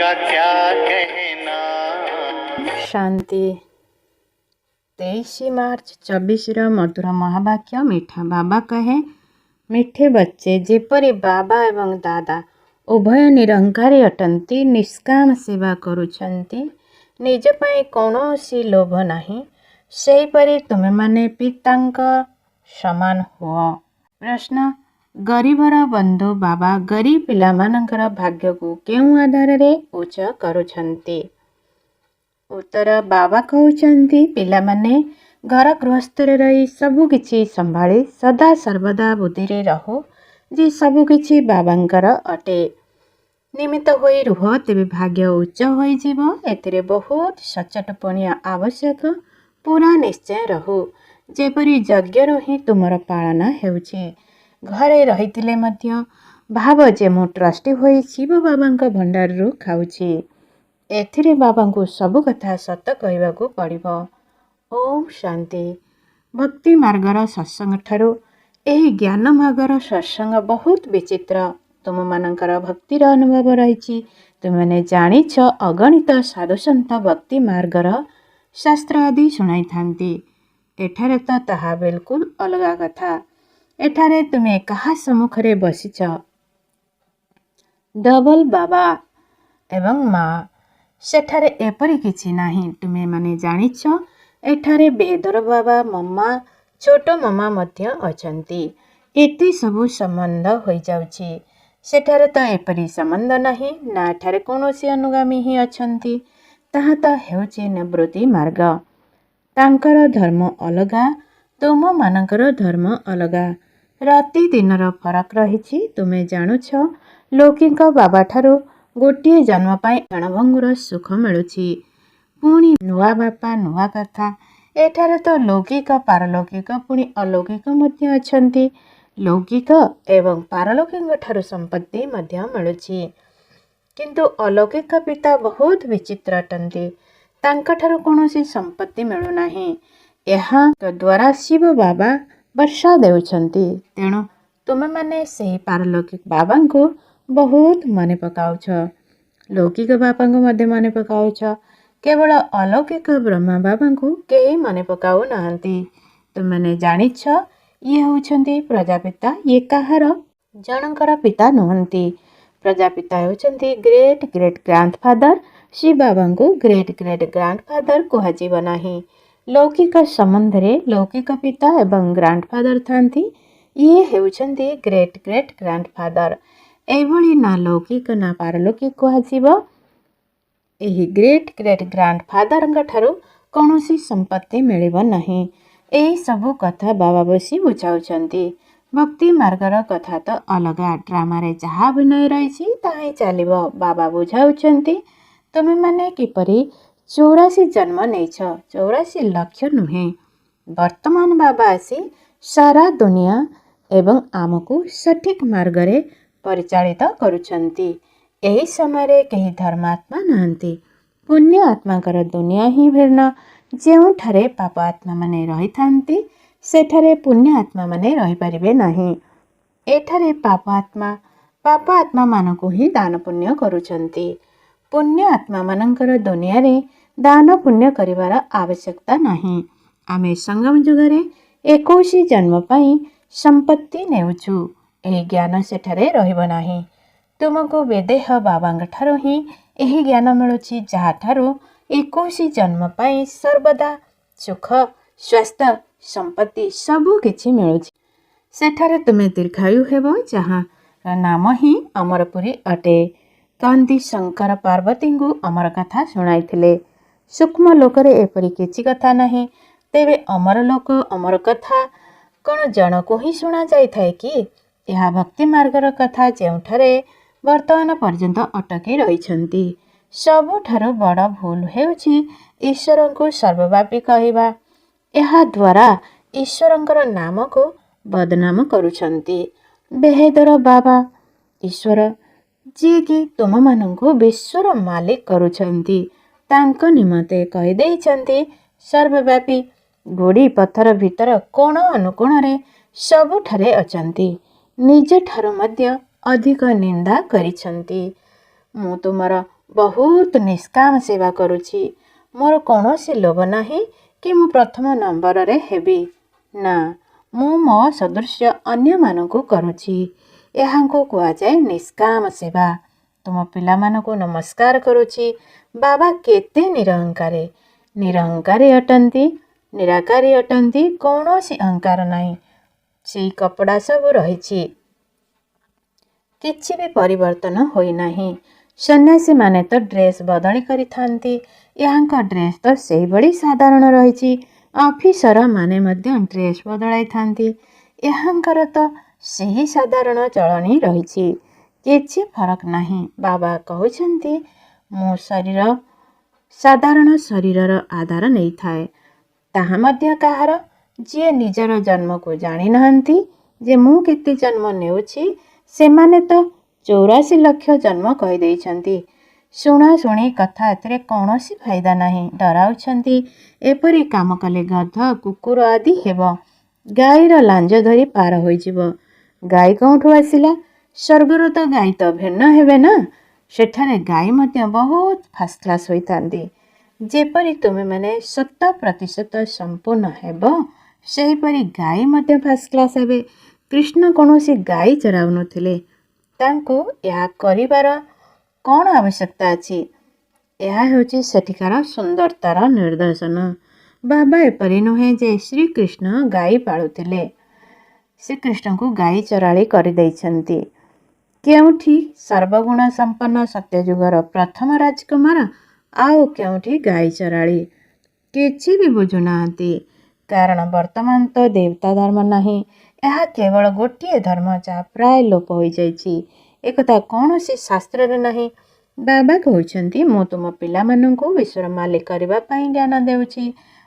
का क्या कहना। शांति 23 मार्च 24 मधुर महावाक्य मिठा बाबा कहे मिठे बच्चे जेपरी बाबा एवं दादा उभय निरंकारी अटंती निष्काम सेवा करुछंती निज पाई कौनसी लोभ नहीं सेहीपरि तुमे माने पितांक समान हुओ। प्रश्न गरीबर बंधु बाबा गरीब पिलामानंकर भाग्य को केउं आधार रे उच्च करुछंती। उत्तर बाबा कहउचंती पिलामाने घर गृहस्थरे रही सबुकिछि संभाली सदा सर्वदा बुद्धिरे रहो जे सबुकिछि बाबांकर अटे। निमित्त होई रुह तेबे भाग्य उच्च होई जीव एथिरे बहुत सचटपणिया आवश्यक पूरा निश्चय रहू जेपरि यज्ञर ही तुमर पालना हेउछि। घरे रहिथिले मध्य भाव जे मु ट्रस्टी होई शिव बाबांक भंडाररू खाउछि। एथिरे बाबांकु सबु कथा सत कहबाकू पड़िबो। ओम शांति। भक्ति मार्गर सत्संग ठारू एही ज्ञान मार्गर सत्संग बहुत विचित्र। तुम मानकर भक्तिर अनुभव रही तुमने जानिछ अगणित साधुसंत भक्ति मार्गर शास्त्र आदि शुणाई थांती। एठारे तो ताहा बिल्कुल अलगा कथा। एठारे तुमे कहा सम्मुखरे बसिछ डबल बाबा एवं माँ सेठारे एपरि किछि नाही। तुमे माने जानिछ एठारे बेदर बाबा मम्मा छोटो मम्मा मध्य अछंती। एते सबु संबंध होई जाउछि। सेठारे तो एपरि संबंध नाही ना एठारे कौनसी अनुगामी ही अछंती। ताहा तो हेउछि निवृत्ति मार्ग। तांकर धर्म अलगा तुम मानकर धर्म अलगा। राति दिनर फरक रहिछि। तुमे जानुछ लौकिक बाबा ठारू गोटिए जन्म पाई क्षणभंगुर सुख मिलुछि। पुणी नुआ बापा नुआ कथा। एठारे तो लौकिक पारलौकिक पुणी अलौकिक मध्य अछंती। लौकिक एवं पारलौकिक ठारू संपत्ति मध्य मिलुछि किंतु अलौकिक पिता बहुत विचित्र अटंती। तांका ठारू कौनसी संपत्ति मिलु नाही। ଏହା द्वारा शिव बाबा वर्षा देउछंती। तेणु तुमे माने सेही पारलौकिक बाबांको बहुत मने पकाउछ। लौकिक बाबांको मध्ये मने पकाउछ। केवल अलौकिक ब्रह्मा बाबांको केही मने पकाउ नाहंती। तुमने जानिछ ये होउछंती प्रजापिता। ये काहार जनकर पिता नुहंती। प्रजापिता होउछंती ग्रेट ग्रेट ग्रांडफादर। शिव बाबांको ग्रेट ग्रेट ग्रांडफादर कुहाजिब नाही। लौकिक संबंधरे लौकिक पिता एवं ग्रांडफादर थांती। ये हेउछंती ग्रेट ग्रेट ग्रांडफादर। एभली ना लौकिक ना पारलौकिक कुहाजिब। एही ग्रेट ग्रेट ग्रांडफादर ठारू कौनसी संपत्ति मिलिब नाही। एही सबु कथा बाबा बसी बुझाउछंती। भक्ति मार्गर कथा तो अलगा। ड्रामा रे जहा अभिनय रही ताही चलिब। बाबा बुझाउछंती तुमे माने किपरि 84 जन्म नेछ 84 लक्ष नुहे। वर्तमान बाबा आसी सारा दुनिया एवं आमको सठिक मार्गरे परिचालित करुछंती। एही समय केही धर्मात्मा नाहंती। पुण्य आत्माकर दुनिया ही भिन्न। जेउठारे पाप आत्मा माने रही थांती सेठारे पुण्य आत्मा माने रही परिबे नाही। एठारे पाप आत्मा मानको ही दान पुण्य करुछंती। पुण्य आत्मा मानकर दुनिया रे दान पुण्य करिवार आवश्यकता नाही। आमे संगम जुगरे 21 जन्म पाई संपत्ति नेउछु। एही ज्ञान सेठारे रहिब नाही। तुमको बेदेह बाबांग ठारू ही एही ज्ञान मिलुछि जहा ठारू 21 जन्म पाई सर्वदा सुख स्वास्थ्य संपत्ति सबु किछि मिलुछि। सेठारे तुमे दीर्घायु हेबो जहा नाम ही अमरपुरी अटे। कांदी शंकर पार्वती को अमर कथा शुणाइथिले। सूक्ष्म लोकरे एपरि किछि कथा नाही। तेबे अमर लोक अमर कथा कौन जनको ही शुणा जाई थाए कि? यह भक्ति मार्गर कथा जेउठारे वर्तमान पर्यंत अटकी रहिछंती। सबुठारु बड़ भूल हेउछि ईश्वर को सर्वव्यापी कहवा। यह द्वारा ईश्वरंकर नाम को बदनाम करुछंती। बेहेदर बाबा ईश्वर जी कि तुम मानंको विश्वर मालिक करुछंती तांको निमते कहि देइछंती सर्वव्यापी। गोड़ी पत्थर भितर कोण अनुकोण रे सबुठारे अछंती। निज ठारु मध्य अधिक निंदा करिछंती। मु तुमर ବହୁତ ନିଷ୍କାମ ସେବା କରୁଛି। ମୋର କୌଣସି ଲୋଭ ନାହିଁ କି ମୁଁ ପ୍ରଥମ ନମ୍ବରରେ ହେବି। ନା, ମୁଁ ମୋ ସଦୃଶ୍ୟ ଅନ୍ୟମାନଙ୍କୁ କରୁଛି। ଏହାଙ୍କୁ କୁହାଯାଏ ନିଷ୍କାମ ସେବା। ତୁମ ପିଲାମାନଙ୍କୁ ନମସ୍କାର କରୁଛି। ବାବା କେତେ ନିରହଙ୍କାରୀ। ନିରହଙ୍କାରୀ ଅଟନ୍ତି, ନିରାକାରୀ ଅଟନ୍ତି, କୌଣସି ଅହଙ୍କାର ନାହିଁ। ସେଇ କପଡ଼ା ସବୁ ରହିଛି, କିଛି ବି ପରିବର୍ତ୍ତନ ହୋଇନାହିଁ। ସନ୍ନ୍ୟାସୀମାନେ ତ ଡ୍ରେସ୍ ବଦଳି କରିଥାନ୍ତି। ଏହାଙ୍କ ଡ୍ରେସ୍ ତ ସେହିଭଳି ସାଧାରଣ ରହିଛି। ଅଫିସରମାନେ ମଧ୍ୟ ଡ୍ରେସ୍ ବଦଳାଇଥାନ୍ତି। ଏହାଙ୍କର ତ ସେହି ସାଧାରଣ ଚଳଣି ରହିଛି। କିଛି ଫରକ ନାହିଁ। ବାବା କହୁଛନ୍ତି ମୁଁ ଶରୀର ସାଧାରଣ ଶରୀରର ଆଧାର ନେଇଥାଏ। ତାହା ମଧ୍ୟ କାହାର? ଯିଏ ନିଜର ଜନ୍ମକୁ ଜାଣିନାହାନ୍ତି ଯେ ମୁଁ କେତେ ଜନ୍ମ ନେଉଛି, ସେମାନେ ତ 84 ଲକ୍ଷ ଜନ୍ମ କହିଦେଇଛନ୍ତି। ଶୁଣାଶୁଣି କଥା, ଏଥିରେ କୌଣସି ଫାଇଦା ନାହିଁ। ଡରାଉଛନ୍ତି ଏପରି କାମ କଲେ ଗଧ, କୁକୁର ଆଦି ହେବ। ଗାଈର ଲାଞ୍ଜ ଧରି ପାର ହୋଇଯିବ। ଗାଈ କେଉଁଠୁ ଆସିଲା? ସ୍ୱର୍ଗରୁ ତ ଗାଈ ତ ଭିନ୍ନ ହେବେ ନା। ସେଠାରେ ଗାଈ ମଧ୍ୟ ବହୁତ ଫାଷ୍ଟ କ୍ଲାସ୍ ହୋଇଥାନ୍ତି। ଯେପରି ତୁମେମାନେ 100% ସମ୍ପୂର୍ଣ୍ଣ ହେବ, ସେହିପରି ଗାଈ ମଧ୍ୟ ଫାଷ୍ଟ କ୍ଲାସ୍ ହେବେ। କୃଷ୍ଣ କୌଣସି ଗାଈ ଚରାଉନଥିଲେ। ତାଙ୍କୁ ଏହା କରିବାର କ'ଣ ଆବଶ୍ୟକତା ଅଛି? ଏହା ହେଉଛି ସେଠିକାର ସୁନ୍ଦରତାର ନିଦର୍ଶନ। ବାବା ଏପରି ନୁହେଁ ଯେ ଶ୍ରୀକୃଷ୍ଣ ଗାଈ ପାଳୁଥିଲେ। ଶ୍ରୀକୃଷ୍ଣଙ୍କୁ ଗାଈ ଚରାଳି କରିଦେଇଛନ୍ତି। କେଉଁଠି ସର୍ବଗୁଣ ସମ୍ପନ୍ନ ସତ୍ୟଯୁଗର ପ୍ରଥମ ରାଜକୁମାର, ଆଉ କେଉଁଠି ଗାଈ ଚରାଳି। କିଛି ବି ବୁଝୁନାହାନ୍ତି। କାରଣ ବର୍ତ୍ତମାନ ତ ଦେବତା ଧର୍ମ ନାହିଁ। ଏହା କେବଳ ଗୋଟିଏ ଧର୍ମ, ଯାହା ପ୍ରାୟ ଲୋପ ହୋଇଯାଇଛି। ଏକଥା କୌଣସି ଶାସ୍ତ୍ରରେ ନାହିଁ। ବାବା କହୁଛନ୍ତି ମୁଁ ତୁମ ପିଲାମାନଙ୍କୁ ବିଶ୍ୱର ମାଲିକ କରିବା ପାଇଁ ଜ୍ଞାନ ଦେଉଛି।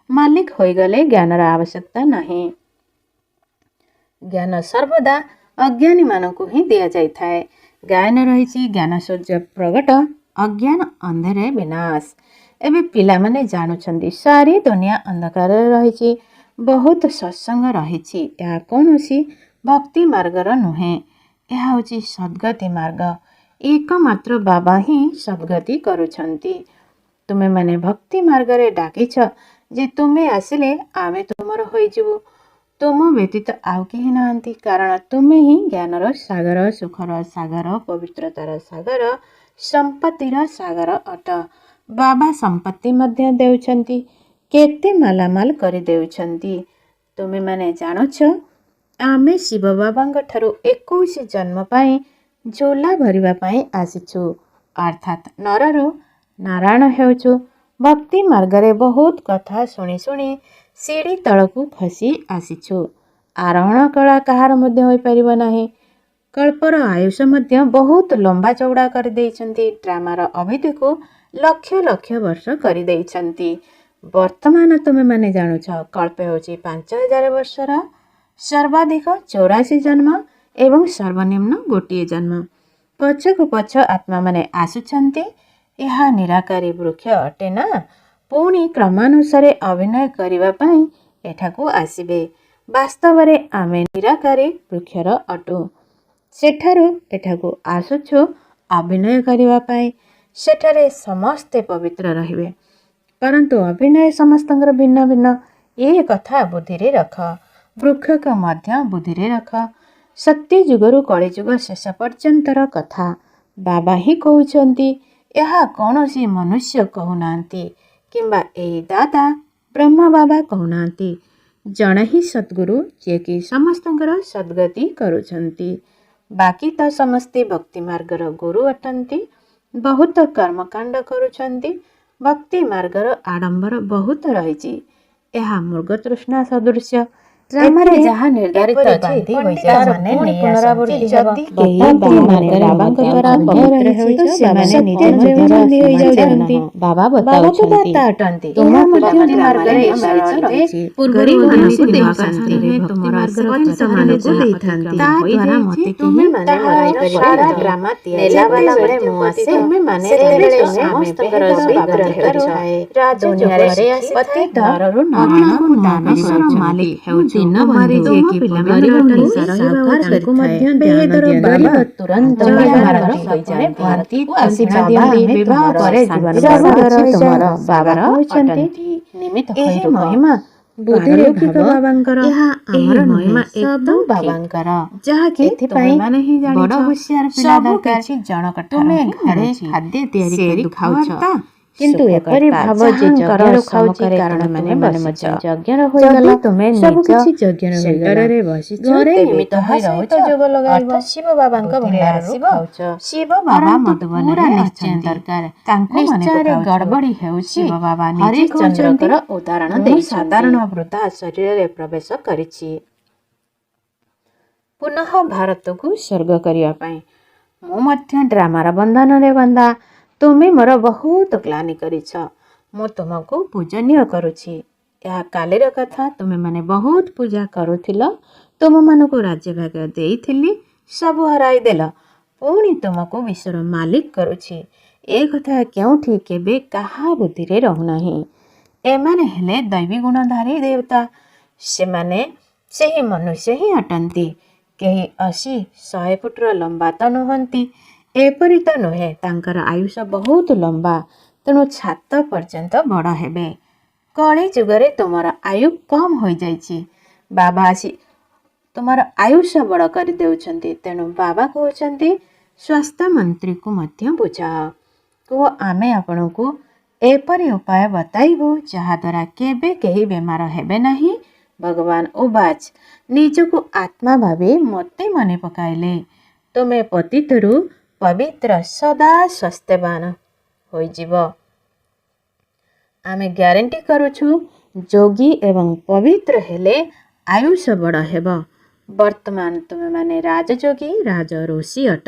ମାଲିକ ହୋଇଗଲେ ଜ୍ଞାନର ଆବଶ୍ୟକତା ନାହିଁ। ଜ୍ଞାନ ସର୍ବଦା ଅଜ୍ଞାନୀମାନଙ୍କୁ ହିଁ ଦିଆଯାଇଥାଏ। ଜ୍ଞାନ ରହିଛି, ଜ୍ଞାନ ସୂର୍ଯ୍ୟ ପ୍ରଗଟ, ଅଜ୍ଞାନ ଅନ୍ଧେରେ ବିନାଶ। ଏବେ ପିଲାମାନେ ଜାଣୁଛନ୍ତି ସାରି ଦୁନିଆ ଅନ୍ଧକାରରେ ରହିଛି। ବହୁତ ସତ୍ସଙ୍ଗ ରହିଛି। ଏହା କୌଣସି ଭକ୍ତି ମାର୍ଗର ନୁହେଁ। ଏହା ହେଉଛି ସଦ୍ଗତି ମାର୍ଗ। ଏକମାତ୍ର ବାବା ହିଁ ସଦ୍ଗତି କରୁଛନ୍ତି। ତୁମେମାନେ ଭକ୍ତି ମାର୍ଗରେ ଡାକିଛ ଯେ ତୁମେ ଆସିଲେ ଆମେ ତୁମର ହୋଇଯିବୁ। ତୁମ ବ୍ୟତୀତ ଆଉ କେହି ନାହାନ୍ତି। କାରଣ ତୁମେ ହିଁ ଜ୍ଞାନର ସାଗର, ସୁଖର ସାଗର, ପବିତ୍ରତାର ସାଗର, ସମ୍ପତ୍ତିର ସାଗର ଅଟ। ବାବା ସମ୍ପତ୍ତି ମଧ୍ୟ ଦେଉଛନ୍ତି, କେତେ ମାଲାମାଲ କରିଦେଉଛନ୍ତି। ତୁମେମାନେ ଜାଣୁଛ ଆମେ ଶିବ ବାବାଙ୍କ ଠାରୁ 21 ଜନ୍ମ ପାଇଁ ଝୋଲା ଭରିବା ପାଇଁ ଆସିଛୁ। ଅର୍ଥାତ୍ ନରରୁ ନାରାୟଣ ହେଉଛୁ। ଭକ୍ତି ମାର୍ଗରେ ବହୁତ କଥା ଶୁଣି ଶୁଣି ସିଡ଼ି ତଳକୁ ଖସି ଆସିଛୁ। ଆରୋହଣ କଳା କାହାର ମଧ୍ୟ ହୋଇପାରିବ ନାହିଁ। କଳ୍ପର ଆୟୁଷ ମଧ୍ୟ ବହୁତ ଲମ୍ବା ଚଉଡ଼ା କରିଦେଇଛନ୍ତି। ଡ୍ରାମାର ଅବଧିକୁ ଲକ୍ଷ ଲକ୍ଷ ବର୍ଷ କରିଦେଇଛନ୍ତି। ବର୍ତ୍ତମାନ ତୁମେମାନେ ଜାଣୁଛ କଳ୍ପ ହେଉଛି 5000 ବର୍ଷର, ସର୍ବାଧିକ 84 ଜନ୍ମ ଏବଂ ସର୍ବନିମ୍ନ ଗୋଟିଏ ଜନ୍ମ। ପଛକୁ ପଛ ଆତ୍ମାମାନେ ଆସୁଛନ୍ତି। ଏହା ନିରାକାରୀ ବୃକ୍ଷ ଅଟେ ନା। ପୁଣି କ୍ରମାନୁସାରେ ଅଭିନୟ କରିବା ପାଇଁ ଏଠାକୁ ଆସିବେ। ବାସ୍ତବରେ ଆମେ ନିରାକାରୀ ବୃକ୍ଷର ଅଟୁ। ସେଠାରୁ ଏଠାକୁ ଆସୁଛୁ ଅଭିନୟ କରିବା ପାଇଁ। ସେଠାରେ ସମସ୍ତେ ପବିତ୍ର ରହିବେ। ପରନ୍ତୁ ଅଭିନୟ ସମସ୍ତଙ୍କର ଭିନ୍ନ ଭିନ୍ନ। ଏ କଥା ବୁଦ୍ଧିରେ ରଖ। ବୃକ୍ଷକୁ ମଧ୍ୟ ବୁଦ୍ଧିରେ ରଖ। ସତ୍ୟ ଯୁଗରୁ କଳିଯୁଗ ଶେଷ ପର୍ଯ୍ୟନ୍ତର କଥା ବାବା ହିଁ କହୁଛନ୍ତି। ଏହା କୌଣସି ମନୁଷ୍ୟ କହୁନାହାନ୍ତି କିମ୍ବା ଏହି ଦାଦା ବ୍ରହ୍ମ ବାବା କହୁନାହାନ୍ତି। ଜଣେ ହିଁ ସଦ୍ଗୁରୁ, ଯିଏକି ସମସ୍ତଙ୍କର ସଦ୍ଗତି କରୁଛନ୍ତି। ବାକି ତ ସମସ୍ତେ ଭକ୍ତି ମାର୍ଗର ଗୁରୁ ଅଟନ୍ତି। ବହୁତ କର୍ମକାଣ୍ଡ କରୁଛନ୍ତି। ଭକ୍ତି ମାର୍ଗର ଆଡ଼ମ୍ବର ବହୁତ ରହିଛି। ଏହା ମୃଗତୃଷ୍ଣା ସଦୃଶ୍ୟ। ଡ୍ରାମାରେ ଯାହା ନିର୍ଦ୍ଧାରିତ ଅଛି, ପଣ୍ଡିତମାନେ ପୁନରାବୃତ୍ତି ଯଦି କେହି ବାବାଙ୍କ ଦ୍ୱାରା ପବିତ୍ର ହେଉଛି, ସେମାନେ ନିଜେ ବନ୍ଦୀ ହୋଇଯାଉଛନ୍ତି। ବାବା ବତାଉଛନ୍ତି ତୁମ ଭକ୍ତି ମାର୍ଗରେ ଈଶ୍ୱର ରହିଛି। ଗରିବମାନଙ୍କୁ ଦେହ ଶାସ୍ତ୍ରରେ ଭକ୍ତି ମାର୍ଗର ପତିତମାନଙ୍କୁ ଦେଇଥାନ୍ତି। ତା ଦ୍ୱାରା ମୋତେ କେହି ସାରା ଡ୍ରାମା ନେଲାବାଲା ବେଳେ ମୁଁ ଆସେ, ସେତେବେଳେ ସମସ୍ତଙ୍କର ବିଗ୍ରହ ଥାଏ। ଦୁନିଆରେ ପତିତ ନରରୁ ନାରାୟଣକୁ ଦାନ କରୁଛନ୍ତି। ମାଲିକ ହେଉଛି ଦୀନବନ୍ଧୁ ପିଲାମାନଙ୍କ ନିଶା ରହିବା ତାଙ୍କୁ ମଧ୍ୟ ବେହେଦର ବାବା ତୁରନ୍ତ ମାରନ୍ତି ହୋଇଯାନ୍ତି। ଆଶୀର୍ବାଦ ଦିଅନ୍ତି ବିବାହ ପରେ ଜୀବନ ତୁମର ବାବାର ଅଟନ୍ତି। ଏହି ମହିମା ବୁଦ୍ଧିରେ ବାବାଙ୍କର ଏହି ମହିମା ସବୁ ବାବାଙ୍କର, ଯାହାକି ଏଥିପାଇଁ ବଡ ହୁସିଆର ପିଲା ଦରକାର। ତୁମେ ଘରେ ଖାଦ୍ୟ ତିଆରି କରି ଖାଉଛ, କିନ୍ତୁ ଏପରି ଭାବ ଯେ ଯଜ୍ଞର ଖାଉଛି, କାରଣ ମାନେ ମଧ୍ୟ ଯଜ୍ଞର ହୋଇଗଲ, ସବୁ କିଛି ଯଜ୍ଞର ସେଣ୍ଟରରେ ବସିଛ, ଘରେ ନିମିତ୍ତ ହୋଇ ରହୁଛ, ଯୋଗ ଲଗାଇବ, ଶିବ ବାବାଙ୍କ ଭଣ୍ଡାରରୁ ଖାଉଛ। ଶିବ ବାବା ପୁରା ନିଶ୍ଚୟ ଦରକାର, ତାଙ୍କୁ ନିଶ୍ଚୟରେ ଗଡ଼ବଡ଼ି ହେଉଛି। ବାବା ହରିଚନ୍ଦ୍ରଙ୍କର ଉଦାହରଣ ଦେଇ ସାଧାରଣ ବୃଦ୍ଧା ଶରୀରରେ ପ୍ରବେଶ କରିଛି ପୁନଃ ଭାରତକୁ ସ୍ୱର୍ଗ କରିବା ପାଇଁ। ମୁଁ ମଧ୍ୟ ଡ୍ରାମାର ବନ୍ଧନରେ ବନ୍ଧା। ତୁମେ ମୋର ବହୁତ ଗ୍ଲାନି କରିଛ। ମୁଁ ତୁମକୁ ପୂଜନୀୟ କରୁଛି। ଏହା କାଲିର କଥା। ତୁମେମାନେ ବହୁତ ପୂଜା କରୁଥିଲ। ତୁମମାନଙ୍କୁ ରାଜ୍ୟଭାଗ ଦେଇଥିଲି, ସବୁ ହରାଇ ଦେଲ। ପୁଣି ତୁମକୁ ବିଶ୍ୱର ମାଲିକ କରୁଛି। ଏ କଥା କେଉଁଠି କେବେ କାହା ବୁଦ୍ଧିରେ ରହୁନାହିଁ। ଏମାନେ ହେଲେ ଦୈବୀ ଗୁଣଧାରୀ ଦେବତା। ସେମାନେ ସେହି ମନୁଷ୍ୟ ହିଁ ଅଟନ୍ତି। କେହି 80-100 ଫୁଟର ଲମ୍ବା ତ ନୁହନ୍ତି। ଏପରି ତ ନୁହେଁ, ତାଙ୍କର ଆୟୁଷ ବହୁତ ଲମ୍ବା, ତେଣୁ ଛାତ ପର୍ଯ୍ୟନ୍ତ ବଡ଼ ହେବେ। କଳି ଯୁଗରେ ତୁମର ଆୟୁ କମ୍ ହୋଇଯାଇଛି। ବାବା ଆସି ତୁମର ଆୟୁଷ ବଡ଼ କରିଦେଉଛନ୍ତି। ତେଣୁ ବାବା କହୁଛନ୍ତି ସ୍ୱାସ୍ଥ୍ୟ ମନ୍ତ୍ରୀକୁ ମଧ୍ୟ ବୁଝାଅ, କୁହ ଆମେ ଆପଣଙ୍କୁ ଏପରି ଉପାୟ ବତାଇବୁ ଯାହାଦ୍ୱାରା କେବେ କେହି ବେମାର ହେବେ ନାହିଁ। ଭଗବାନ ଉବାଚ, ନିଜକୁ ଆତ୍ମା ଭାବି ମୋତେ ମନେ ପକାଇଲେ ତୁମେ ପତିତରୁ ପବିତ୍ର ସଦା ସ୍ୱାସ୍ଥ୍ୟବାନ ହୋଇଯିବ। ଆମେ ଗ୍ୟାରେଣ୍ଟି କରୁଛୁ, ଯୋଗୀ ଏବଂ ପବିତ୍ର ହେଲେ ଆୟୁଷ ବଡ଼ ହେବ। ବର୍ତ୍ତମାନ ତୁମେମାନେ ରାଜଯୋଗୀ, ରାଜଋଷି ଅଟ।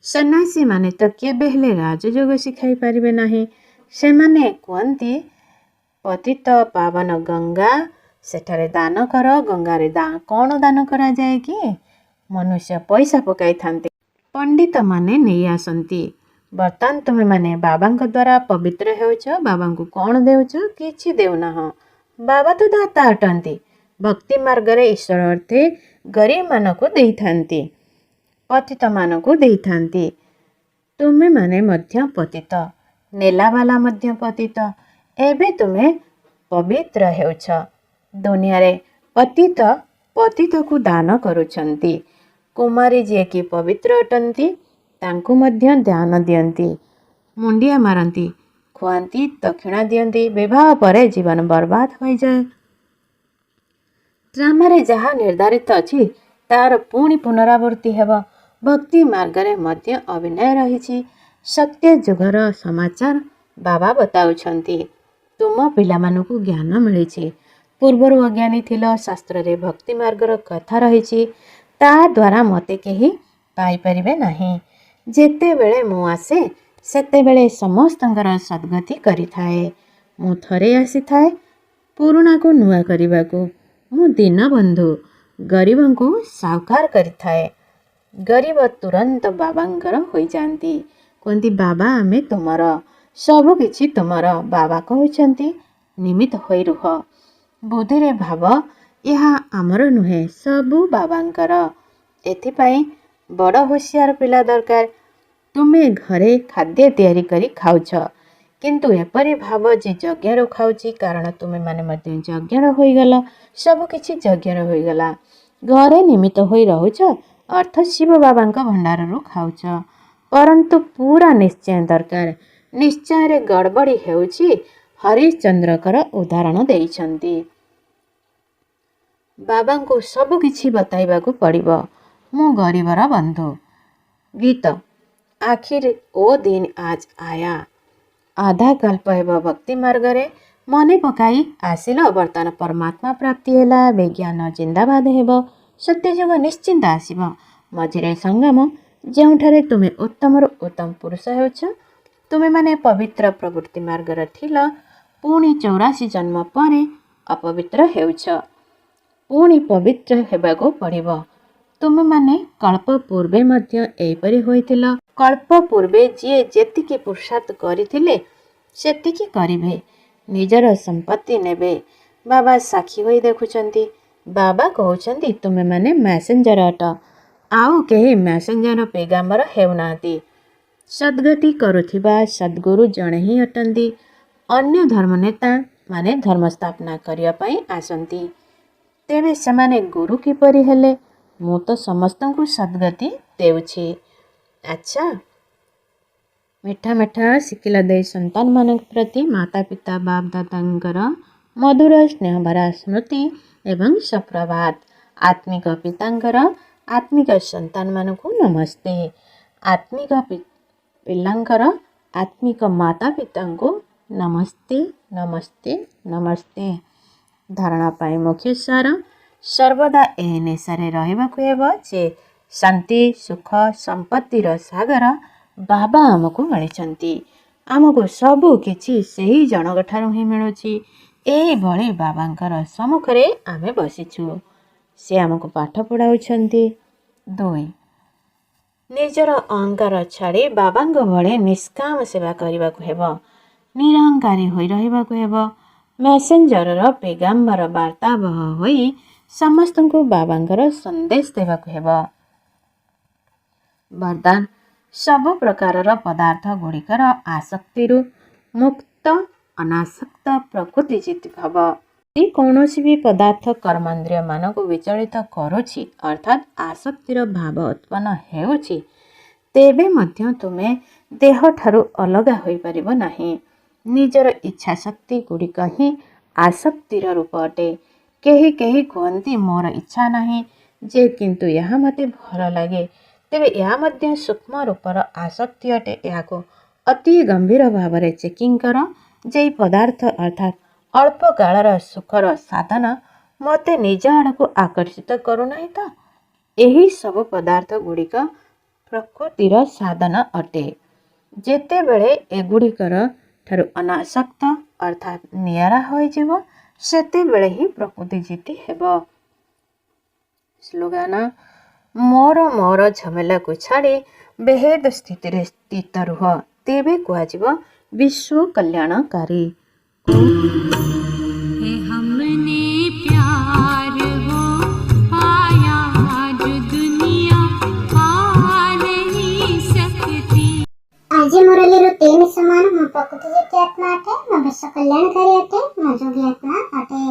ସନ୍ନ୍ୟାସୀମାନେ ତ କେବେ ହେଲେ ରାଜଯୋଗ ଶିଖାଇ ପାରିବେ ନାହିଁ। ସେମାନେ କୁହନ୍ତି ପତିତ ପାବନ ଗଙ୍ଗା, ସେଠାରେ ଦାନ କର। ଗଙ୍ଗାରେ କ'ଣ ଦାନ କରାଯାଏ କି? ମନୁଷ୍ୟ ପଇସା ପକାଇଥାନ୍ତି, ପଣ୍ଡିତମାନେ ନେଇ ଆସନ୍ତି। ବର୍ତ୍ତମାନ ତୁମେମାନେ ବାବାଙ୍କ ଦ୍ୱାରା ପବିତ୍ର ହେଉଛ। ବାବାଙ୍କୁ କ'ଣ ଦେଉଛ? କିଛି ଦେଉନାହଁ। ବାବା ତ ଦାତା ଅଟନ୍ତି। ଭକ୍ତି ମାର୍ଗରେ ଈଶ୍ୱର ଅର୍ଥେ ଗରିବମାନଙ୍କୁ ଦେଇଥାନ୍ତି, ପତିତମାନଙ୍କୁ ଦେଇଥାନ୍ତି। ତୁମେମାନେ ମଧ୍ୟ ପତିତ, ନେଲାବାଲା ମଧ୍ୟ ପତିତ। ଏବେ ତୁମେ ପବିତ୍ର ହେଉଛ। ଦୁନିଆରେ ପତିତ ପତିତକୁ ଦାନ କରୁଛନ୍ତି। କୁମାରୀ ଯିଏକି ପବିତ୍ର ଅଟନ୍ତି, ତାଙ୍କୁ ମଧ୍ୟ ଦାନ ଦିଅନ୍ତି, ମୁଣ୍ଡିଆ ମାରନ୍ତି, ଖୁଆନ୍ତି, ଦକ୍ଷିଣା ଦିଅନ୍ତି। ବିବାହ ପରେ ଜୀବନ ବର୍ବାଦ ହୋଇଯାଏ। ଡ୍ରାମାରେ ଯାହା ନିର୍ଦ୍ଧାରିତ ଅଛି ତାହାର ପୁଣି ପୁନରାବୃତ୍ତି ହେବ। ଭକ୍ତି ମାର୍ଗରେ ମଧ୍ୟ ଅଭିନୟ ରହିଛି। ସତ୍ୟ ଯୁଗର ସମାଚାର ବାବା ବତାଉଛନ୍ତି। ତୁମ ପିଲାମାନଙ୍କୁ ଜ୍ଞାନ ମିଳିଛି। ପୂର୍ବରୁ ଅଜ୍ଞାନୀ ଥିଲ। ଶାସ୍ତ୍ରରେ ଭକ୍ତି ମାର୍ଗର କଥା ରହିଛି। ତା ଦ୍ୱାରା ମୋତେ କେହି ପାଇପାରିବେ ନାହିଁ। ଯେତେବେଳେ ମୁଁ ଆସେ ସେତେବେଳେ ସମସ୍ତଙ୍କର ସଦ୍ଗତି କରିଥାଏ। ମୁଁ ଥରେ ଆସିଥାଏ ପୁରୁଣାକୁ ନୂଆ କରିବାକୁ। ମୁଁ ଦୀନବନ୍ଧୁ, ଗରିବଙ୍କୁ ସାଉକାର କରିଥାଏ। ଗରିବ ତୁରନ୍ତ ବାବାଙ୍କର ହୋଇଯାଆନ୍ତି। କୁହନ୍ତି ବାବା ଆମେ ତୁମର, ସବୁ କିଛି ତୁମର। ବାବା କହୁଛନ୍ତି ନିମିତ୍ତ ହୋଇ ରୁହ। ବୁଦ୍ଧିରେ ଭାବ ଏହା ଆମର ନୁହେଁ, ସବୁ ବାବାଙ୍କର। ଏଥିପାଇଁ ବଡ଼ ହୁସିଆର ପିଲା ଦରକାର। ତୁମେ ଘରେ ଖାଦ୍ୟ ତିଆରି କରି ଖାଉଛ, କିନ୍ତୁ ଏପରି ଭାବ ଯେ ଯଜ୍ଞରୁ ଖାଉଛି, କାରଣ ତୁମେମାନେ ମଧ୍ୟ ଯଜ୍ଞର ହୋଇଗଲ। ସବୁ କିଛି ଯଜ୍ଞର ହୋଇଗଲା। ଘରେ ନିମିତ୍ତ ହୋଇ ରହୁଛ, ଅର୍ଥ ଶିବ ବାବାଙ୍କ ଭଣ୍ଡାରରୁ ଖାଉଛ। ପରନ୍ତୁ ପୁରା ନିଶ୍ଚୟ ଦରକାର। ନିଶ୍ଚୟରେ ଗଡ଼ବଡ଼ି ହେଉଛି। ହରିଶ୍ଚନ୍ଦ୍ରଙ୍କର ଉଦାହରଣ ଦେଇଛନ୍ତି। ବାବାଙ୍କୁ ସବୁ କିଛି ବତାଇବାକୁ ପଡ଼ିବ। ମୁଁ ଗରିବର ବନ୍ଧୁ। ଗୀତ ଆଖିର ଓ ଦିନ ଆଜ ଆୟା। ଆଧା କଳ୍ପ ହେବ ଭକ୍ତି ମାର୍ଗରେ ମନେ ପକାଇ ଆସିଲ। ବର୍ତ୍ତମାନ ପରମାତ୍ମା ପ୍ରାପ୍ତି ହେଲା। ବିଜ୍ଞାନ ଜିନ୍ଦାବାଦ ହେବ। ସତ୍ୟଯୁଗ ନିଶ୍ଚିନ୍ତ ଆସିବ। ମଝିରେ ସଂଗ୍ରାମ, ଯେଉଁଠାରେ ତୁମେ ଉତ୍ତମରୁ ଉତ୍ତମ ପୁରୁଷ ହେଉଛ। ତୁମେମାନେ ପବିତ୍ର ପ୍ରବୃତ୍ତି ମାର୍ଗରେ ଥିଲ, ପୁଣି 84 ଜନ୍ମ ପରେ ଅପବିତ୍ର ହେଉଛ। ପୁଣି ପବିତ୍ର ହେବାକୁ ପଡ଼ିବ। ତୁମେମାନେ କଳ୍ପ ପୂର୍ବେ ମଧ୍ୟ ଏହିପରି ହୋଇଥିଲ। କଳ୍ପ ପୂର୍ବେ ଯିଏ ଯେତିକି ପୁରୁଷାର୍ଥ କରିଥିଲେ ସେତିକି କରିବେ। ନିଜର ସମ୍ପତ୍ତି ନେବେ। ବାବା ସାକ୍ଷୀ ହୋଇ ଦେଖୁଛନ୍ତି। ବାବା କହୁଛନ୍ତି ତୁମେମାନେ ମେସେଞ୍ଜର ଅଟ, ଆଉ କେହି ମେସେଞ୍ଜର ପେଗାମ୍ବର ହେଉନାହାନ୍ତି। ସଦ୍ଗତି କରୁଥିବା ସଦ୍ଗୁରୁ ଜଣେ ହିଁ ଅଟନ୍ତି। ଅନ୍ୟ ଧର୍ମନେତା ମାନେ ଧର୍ମ ସ୍ଥାପନା କରିବା ପାଇଁ ଆସନ୍ତି। ତେବେ ସେମାନେ ଗୁରୁ କିପରି ହେଲେ? ମୁଁ ତ ସମସ୍ତଙ୍କୁ ସଦ୍ଗତି ଦେଉଛି। ଆଚ୍ଛା, ମିଠା ମିଠା ଶିଖିଲା ଦେଇ ସନ୍ତାନମାନଙ୍କ ପ୍ରତି ମାତା ପିତା ବାପ ଦାଦାଙ୍କର ମଧୁର ସ୍ନେହଭରା ସ୍ମୃତି ଏବଂ ସୁପ୍ରଭାତ। ଆତ୍ମିକ ପିତାଙ୍କର ଆତ୍ମିକ ସନ୍ତାନମାନଙ୍କୁ ନମସ୍ତେ। ଆତ୍ମିକ ପିଲାଙ୍କର ଆତ୍ମିକ ମାତା ପିତାଙ୍କୁ ନମସ୍ତେ ନମସ୍ତେ ନମସ୍ତେ। ଧାରଣା ପାଇଁ ମୁଖ୍ୟ ସାର, ସର୍ବଦା ଏହି ନିଶାରେ ରହିବାକୁ ହେବ ଯେ ଶାନ୍ତି ସୁଖ ସମ୍ପତ୍ତିର ସାଗର ବାବା ଆମକୁ ମିଳିଛନ୍ତି। ଆମକୁ ସବୁ କିଛି ସେହି ଜଣଙ୍କଠାରୁ ହିଁ ମିଳୁଛି। ଏହିଭଳି ବାବାଙ୍କର ସମ୍ମୁଖରେ ଆମେ ବସିଛୁ। ସେ ଆମକୁ ପାଠ ପଢ଼ାଉଛନ୍ତି। 2. ନିଜର ଅହଙ୍କାର ଛାଡ଼ି ବାବାଙ୍କ ଭଳି ନିଷ୍କାମ ସେବା କରିବାକୁ ହେବ। ନିରହଙ୍କାରୀ ହୋଇ ରହିବାକୁ ହେବ। ମେସେଞ୍ଜରର ପେଗାମ୍ବର ବାର୍ତ୍ତାବହ ହୋଇ ସମସ୍ତଙ୍କୁ ବାବାଙ୍କର ସନ୍ଦେଶ ଦେବାକୁ ହେବ। ବରଦାନ, ସବୁ ପ୍ରକାରର ପଦାର୍ଥ ଗୁଡ଼ିକର ଆସକ୍ତିରୁ ମୁକ୍ତ ଅନାସକ୍ତ ପ୍ରକୃତି ଜିତି ଭବ। ଯଦି କୌଣସି ବି ପଦାର୍ଥ କର୍ମେନ୍ଦ୍ରିୟମାନଙ୍କୁ ବିଚଳିତ କରୁଛି ଅର୍ଥାତ୍ ଆସକ୍ତିର ଭାବ ଉତ୍ପନ୍ନ ହେଉଛି, ତେବେ ମଧ୍ୟ ତୁମେ ଦେହଠାରୁ ଅଲଗା ହୋଇପାରିବ ନାହିଁ। ନିଜର ଇଚ୍ଛା ଶକ୍ତି ଗୁଡ଼ିକ ହିଁ ଆସକ୍ତିର ରୂପ ଅଟେ। କେହି କେହି କୁହନ୍ତି ମୋର ଇଚ୍ଛା ନାହିଁ ଯେ କିନ୍ତୁ ଏହା ମୋତେ ଭଲ ଲାଗେ। ତେବେ ଏହା ମଧ୍ୟ ସୂକ୍ଷ୍ମ ରୂପର ଆସକ୍ତି ଅଟେ। ଏହାକୁ ଅତି ଗମ୍ଭୀର ଭାବରେ ଚେକିଂ କର ଯେ ଏହି ପଦାର୍ଥ ଅର୍ଥାତ୍ ଅଳ୍ପ କାଳର ସୁଖର ସାଧନ ମୋତେ ନିଜ ଆଡ଼କୁ ଆକର୍ଷିତ କରୁନାହିଁ ତ? ଏହି ସବୁ ପଦାର୍ଥ ଗୁଡ଼ିକ ପ୍ରକୃତିର ସାଧନ ଅଟେ। ଯେତେବେଳେ ଏଗୁଡ଼ିକର ଠାରୁ ଅନାସକ୍ତ ଅର୍ଥାତ୍ ନିଆରା ହୋଇଯିବ, ସେତେବେଳେ ହିଁ ପ୍ରକୃତି ଜିତି ହେବ। ସ୍ଲୋଗାନ, ମୋର ଝାମେଲାକୁ ଛାଡ଼ି ବେହେଦ ସ୍ଥିତିରେ ସ୍ଥିତ ରୁହ, ତେବେ କୁହାଯିବ ବିଶ୍ୱ କଲ୍ୟାଣକାରୀ। हमने प्यार हो पाया जो दुनिया पा नहीं सकती। आज मुरलीରୁ 3 समान। ମୁଁ ପ୍ରକୃତି ଯେତେ ଆତ୍ମା ଅଟେ, ମୁଁ ବିଶ୍ୱ କଲ୍ୟାଣକାରୀ ଅଟେ, ମୁଁ ଯୋଗୀ ଆତ୍ମା ଅଟେ।